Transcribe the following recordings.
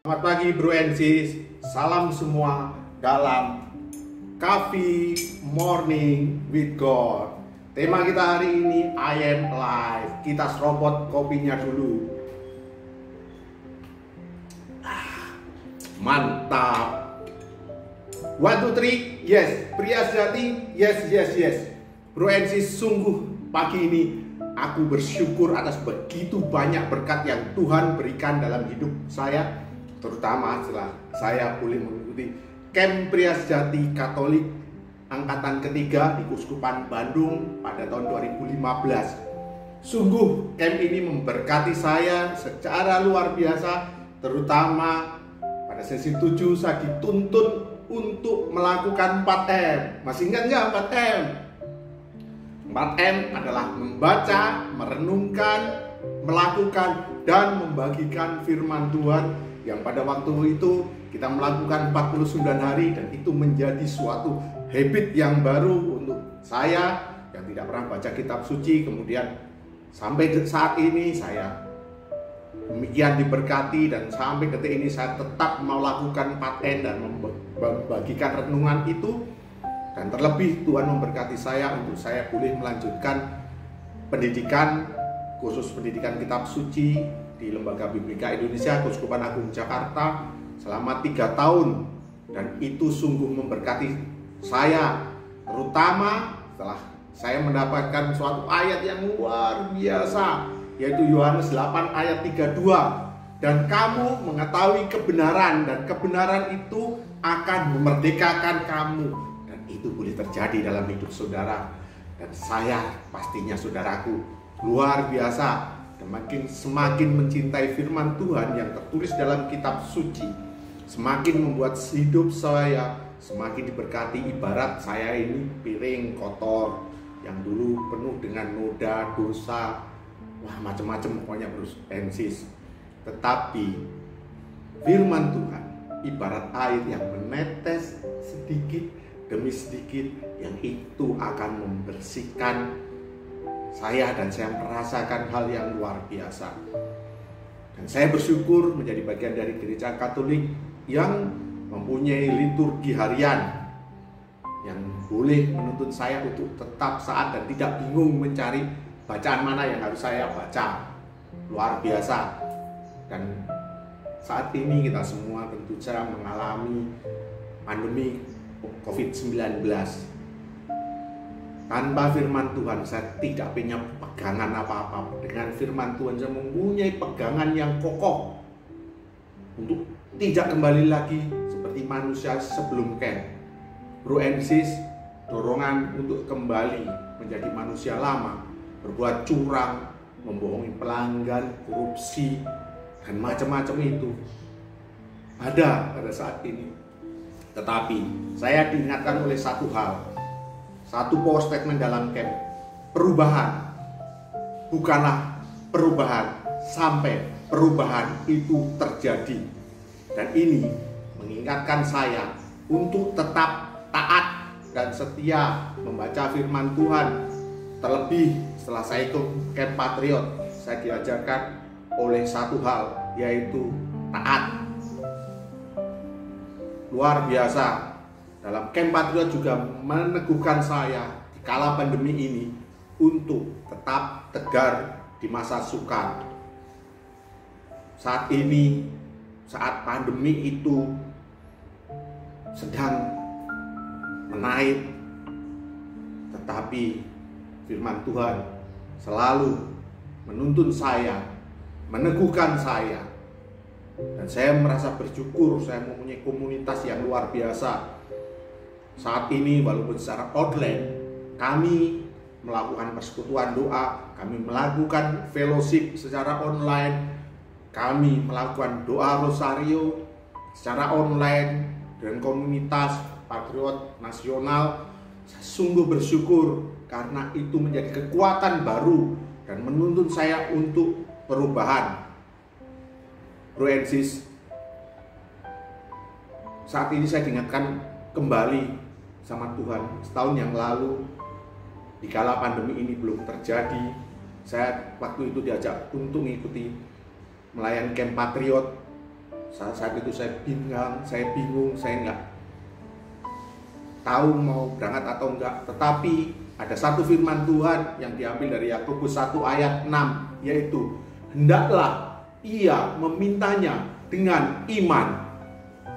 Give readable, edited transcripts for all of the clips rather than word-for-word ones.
Selamat pagi Bro and Sis, salam semua dalam Coffee Morning with God. Tema kita hari ini I am alive. Kita serobot kopinya dulu. Mantap. 1, 2, 3, yes. Pria sejati, yes. Bro and Sis, sungguh pagi ini aku bersyukur atas begitu banyak berkat yang Tuhan berikan dalam hidup saya, terutama setelah saya boleh mengikuti Camp Pria Sejati Katolik angkatan ketiga di Keuskupan Bandung pada tahun 2015. Sungguh camp ini memberkati saya secara luar biasa, terutama pada sesi 7 saya dituntun untuk melakukan 4M. Masih ingat nggak 4M? 4M adalah membaca, merenungkan, melakukan, dan membagikan firman Tuhan yang pada waktu itu kita melakukan 49 hari, dan itu menjadi suatu habit yang baru untuk saya yang tidak pernah baca kitab suci. Kemudian sampai saat ini saya demikian diberkati, dan sampai detik ini saya tetap melakukan 4N dan membagikan renungan itu. Dan terlebih Tuhan memberkati saya untuk saya boleh melanjutkan pendidikan, khusus pendidikan kitab suci di Lembaga Biblika Indonesia Keuskupan Agung Jakarta selama 3 tahun. Dan itu sungguh memberkati saya, terutama setelah saya mendapatkan suatu ayat yang luar biasa, yaitu Yohanes 8 ayat 32. Dan kamu mengetahui kebenaran, dan kebenaran itu akan memerdekakan kamu. Itu boleh terjadi dalam hidup saudara dan saya, pastinya saudaraku, luar biasa. Dan semakin mencintai firman Tuhan yang tertulis dalam kitab suci, semakin membuat hidup saya semakin diberkati. Ibarat saya ini piring kotor yang dulu penuh dengan noda, dosa, wah macam-macam pokoknya Bro and Sis. Tetapi firman Tuhan ibarat air yang menetes sedikit demi sedikit, yang itu akan membersihkan saya, dan saya merasakan hal yang luar biasa. Dan saya bersyukur menjadi bagian dari gereja Katolik yang mempunyai liturgi harian yang boleh menuntun saya untuk tetap saat dan tidak bingung mencari bacaan mana yang harus saya baca. Luar biasa. Dan saat ini kita semua tentu saja mengalami pandemi COVID-19. Tanpa firman Tuhan saya tidak punya pegangan apa-apa. Dengan firman Tuhan saya mempunyai pegangan yang kokoh untuk tidak kembali lagi seperti manusia sebelum camp. Bro and Sis, dorongan untuk kembali menjadi manusia lama, berbuat curang, membohongi pelanggan, korupsi, dan macam-macam itu ada pada saat ini. Tetapi saya diingatkan oleh satu hal, satu power statement dalam camp: perubahan bukanlah perubahan sampai perubahan itu terjadi. Dan ini mengingatkan saya untuk tetap taat dan setia membaca firman Tuhan. Terlebih setelah saya ikut camp Patriot, saya diajarkan oleh satu hal, yaitu taat. Luar biasa. Dalam camp Patriot juga meneguhkan saya di kala pandemi ini untuk tetap tegar di masa sukar. Saat ini, saat pandemi itu sedang menaik, tetapi firman Tuhan selalu menuntun saya, meneguhkan saya. Dan saya merasa bersyukur saya mempunyai komunitas yang luar biasa. Saat ini walaupun secara online kami melakukan persekutuan doa, kami melakukan fellowship secara online, kami melakukan doa rosario secara online dengan komunitas Patriot Nasional. Saya sungguh bersyukur karena itu menjadi kekuatan baru dan menuntun saya untuk perubahan. Bro and Sis, saat ini saya diingatkan kembali sama Tuhan. Setahun yang lalu, di kala pandemi ini belum terjadi, saya waktu itu diajak untuk mengikuti melayani camp Patriot Saat itu saya bingung, saya nggak tahu mau berangkat atau enggak. Tetapi ada satu firman Tuhan yang diambil dari Yakobus 1 ayat 6, yaitu hendaklah ia memintanya dengan iman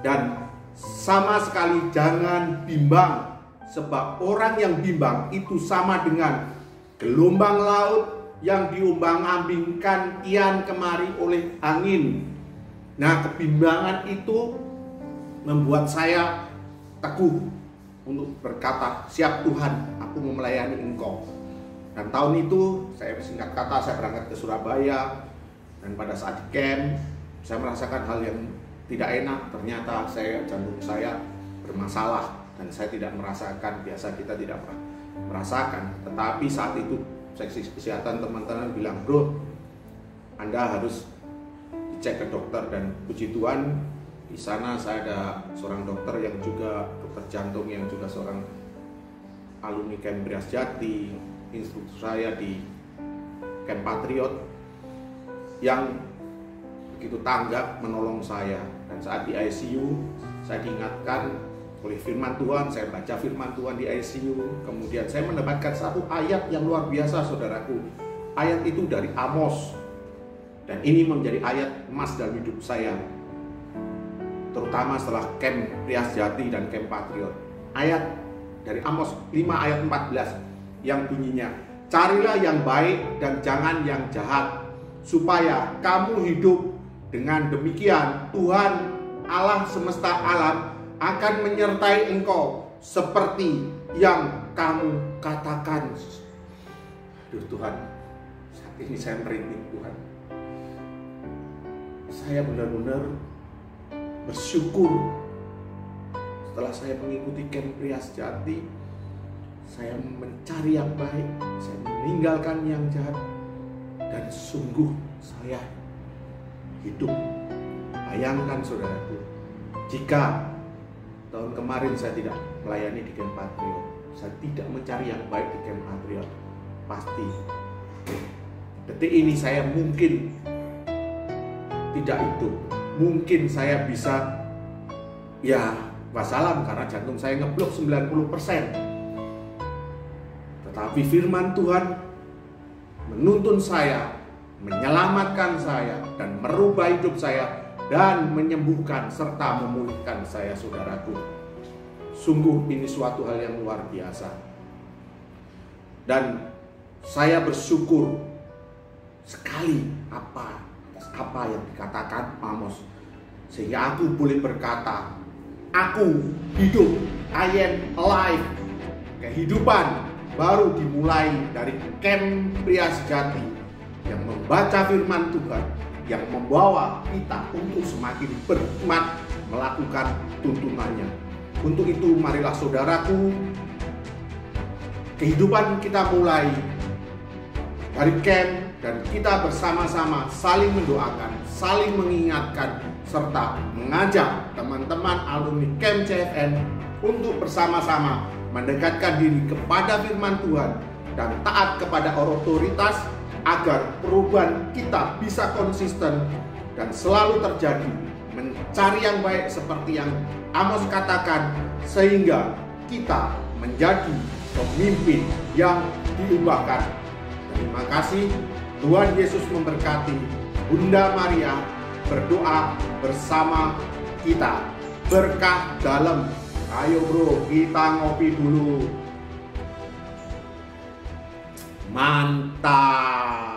dan sama sekali jangan bimbang, sebab orang yang bimbang itu sama dengan gelombang laut yang diombang-ambingkan kian kemari oleh angin. Nah, kebimbangan itu membuat saya teguh untuk berkata, siap Tuhan, aku mau melayani Engkau. Dan tahun itu, saya singkat kata, saya berangkat ke Surabaya. Dan pada saat di camp, saya merasakan hal yang tidak enak. Ternyata jantung saya bermasalah. Dan saya tidak merasakan, biasa kita tidak merasakan. Tetapi saat itu, seksi kesehatan teman-teman bilang, bro, Anda harus dicek ke dokter. Dan puji Tuhan, di sana saya ada seorang dokter yang juga dokter jantung, yang juga seorang alumni Camp Priasjati, instruktur saya di Camp Patriot, yang begitu tanggap menolong saya. Dan saat di ICU, saya diingatkan oleh firman Tuhan, saya baca firman Tuhan di ICU, kemudian saya mendapatkan satu ayat yang luar biasa, saudaraku. Ayat itu dari Amos, dan ini menjadi ayat emas dalam hidup saya, terutama setelah Camp Priasjati dan Camp Patriot. Ayat dari Amos 5 ayat 14 yang bunyinya, carilah yang baik dan jangan yang jahat, supaya kamu hidup. Dengan demikian Tuhan Allah semesta alam akan menyertai engkau seperti yang kamu katakan. Aduh Tuhan, saat ini saya merintih Tuhan. Saya benar-benar bersyukur setelah saya mengikuti Camp Priasjati, saya mencari yang baik, saya meninggalkan yang jahat, dan sungguh saya hidup. Bayangkan saudaraku, jika tahun kemarin saya tidak melayani di Camp Patriot, saya tidak mencari yang baik di Camp Patriot, pasti detik ini saya mungkin tidak hidup. Mungkin saya bisa wassalam karena jantung saya ngeblok 90%. Tetapi firman Tuhan menuntun saya, menyelamatkan saya, dan merubah hidup saya, dan menyembuhkan serta memulihkan saya, saudaraku. Sungguh ini suatu hal yang luar biasa. Dan saya bersyukur sekali apa yang dikatakan Amos, sehingga aku boleh berkata, aku hidup, I am alive. Kehidupan baru dimulai dari Camp Priasjati yang membaca firman Tuhan, yang membawa kita untuk semakin berhikmat melakukan tuntunannya. Untuk itu marilah saudaraku, kehidupan kita mulai dari camp, dan kita bersama-sama saling mendoakan, saling mengingatkan, serta mengajak teman-teman alumni Camp CFN untuk bersama-sama mendekatkan diri kepada firman Tuhan dan taat kepada otoritas, agar perubahan kita bisa konsisten dan selalu terjadi, mencari yang baik seperti yang Amos katakan, sehingga kita menjadi pemimpin yang diubahkan. Terima kasih. Tuhan Yesus memberkati. Bunda Maria berdoa bersama kita. Berkah dalam. Ayo bro, kita ngopi dulu. Mantap.